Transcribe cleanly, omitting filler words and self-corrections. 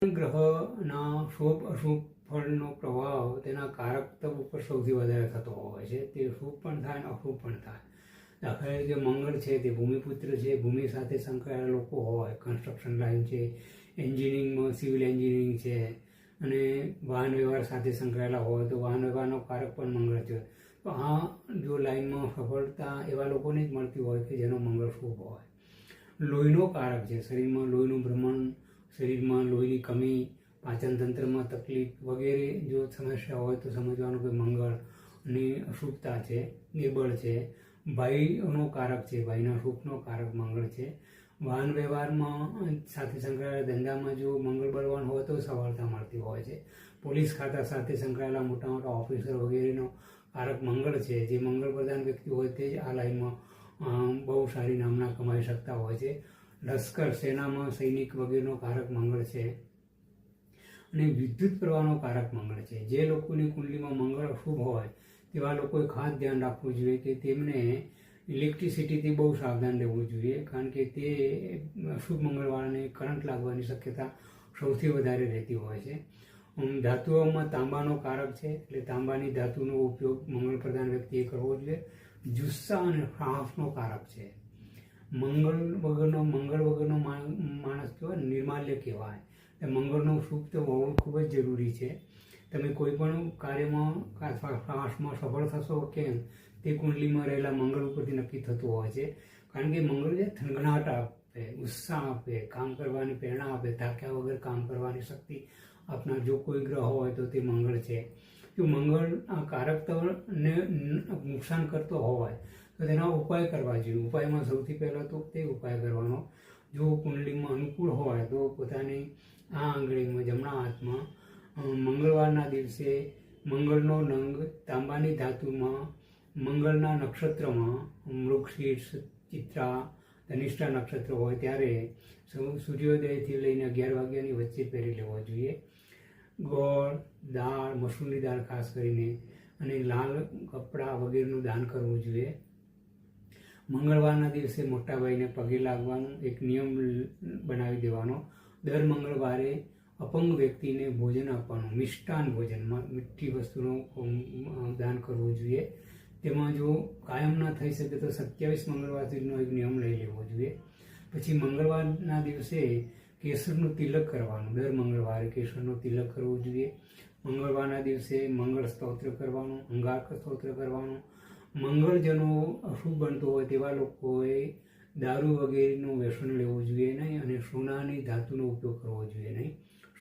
ગ્રહના શુભ અશુભ ફળનો પ્રભાવ તેના કારકત્વ ઉપર સૌથી વધારે થતો હોય છે. તે શુભ પણ થાય અને અશુભ પણ થાય. દાખલા તરીકે મંગળ છે તે ભૂમિપુત્ર છે. ભૂમિ સાથે સંકળાયેલા લોકો હોય, કન્સ્ટ્રક્શન લાઈન છે, એન્જિનિયરિંગમાં સિવિલ એન્જિનિયરિંગ છે અને વાહન વ્યવહાર સાથે સંકળાયેલા હોય તો વાહન વ્યવહારનો કારક પણ મંગળ છે. તો આ જો લાઈનમાં સફળતા એવા લોકોને જ મળતી હોય કે જેનો મંગળ શુભ હોય. લોહીનો કારક છે. શરીરમાં લોહીનું ભ્રમણ, શરીરમાં લોહીની કમી, પાચન તંત્રમાં તકલીફ વગેરે જો સમસ્યા હોય તો સમજવાનું કે મંગળની અશુભતા છે, નિબળ છે. ભાઈનો કારક છે, ભાઈના સુખનો કારક મંગળ છે. વાહન વ્યવહારમાં સાથે સંકળાયેલા ધંધામાં જો મંગળ બળવાન હોય તો સફળતા મળતી હોય છે. પોલીસ ખાતા સાથે સંકળાયેલા મોટા મોટા ઓફિસર વગેરેનો કારક મંગળ છે. જે મંગળ પ્રધાન વ્યક્તિ હોય તે જ આ લાઈનમાં બહુ સારી નામના કમાઈ શકતા હોય છે. લશ્કર, સેનામાં સૈનિક વગેરેનો કારક મંગળ છે અને વિદ્યુત પ્રવાહનો કારક મંગળ છે. જે લોકોની કુંડલીમાં મંગળ અશુભ હોય તેવા લોકોએ ખાસ ધ્યાન રાખવું જોઈએ કે તેમને ઇલેક્ટ્રિસિટીથી બહુ સાવધાન રહેવું જોઈએ, કારણ કે તે અશુભ મંગળવાળાને કરંટ લાગવાની શક્યતા સૌથી વધારે રહેતી હોય છે. ધાતુઓમાં તાંબાનો કારક છે, એટલે તાંબાની ધાતુનો ઉપયોગ મંગળ પ્રધાન વ્યક્તિએ કરવો જોઈએ. જુસ્સા અને સાહસનો કારક છે. મંગળ વગરનો માણસ કહેવાય, નિર્માલ્ય કહેવાય. મંગળનો શુભ તો હોવું ખૂબ જ જરૂરી છે. તમે કોઈ પણ કાર્યમાં અથવા સાહસમાં સફળ થશો કેમ તે કુંડલીમાં રહેલા મંગળ ઉપરથી નક્કી થતું હોય છે. કારણ કે મંગળ જે થનગનાટ આપે, ઉત્સાહ આપે, કામ કરવાની પ્રેરણા આપે, થાક્યા વગર કામ કરવાની શક્તિ આપનાર જો કોઈ ગ્રહ હોય તો તે મંગળ છે. જો મંગળ આ કારકત્વને નુકસાન કરતો હોય તો તેના ઉપાય કરવા જોઈએ. ઉપાયમાં સૌથી પહેલાં તો તે ઉપાય કરવાનો, જો કુંડલીમાં અનુકૂળ હોય તો પોતાની આ આંગળીમાં જમણા હાથમાં મંગળવારના દિવસે મંગળનો નંગ તાંબાની ધાતુમાં મંગળના નક્ષત્રમાં મૃગશીર્ષ, ચિત્રા, ધનિષ્ઠા નક્ષત્ર હોય ત્યારે સૂર્યોદયથી લઈને 11 વાગ્યાની વચ્ચે પહેરી લેવો જોઈએ. ગોળ, દાળ, મસૂરની દાળ ખાસ કરીને અને લાલ કપડાં વગેરેનું દાન કરવું જોઈએ. મંગળવારના દિવસે મોટાભાઈને પગે લાગવાનું એક નિયમ બનાવી દેવાનો. દર મંગળવારે અપંગ વ્યક્તિને ભોજન આપવાનું, મિષ્ટાન ભોજનમાં મીઠી વસ્તુનું દાન કરવું જોઈએ. તેમાં જો કાયમ ના થઈ શકે તો 27 મંગળવાર સુધીનો એક નિયમ લઈ લેવો જોઈએ. પછી મંગળવારના દિવસે કેસરનું તિલક કરવાનું. દર મંગળવારે કેસરનું તિલક કરવું જોઈએ. મંગળવારના દિવસે મંગળ સ્તોત્ર કરવાનું, અંગારક સ્તોત્ર કરવાનું. મંગળજનો અશુભ બનતો હોય તેવા લોકોએ દારૂ વગેરેનું વ્યસન લેવું જોઈએ નહીં અને સોનાની ધાતુનો ઉપયોગ કરવો જોઈએ નહીં.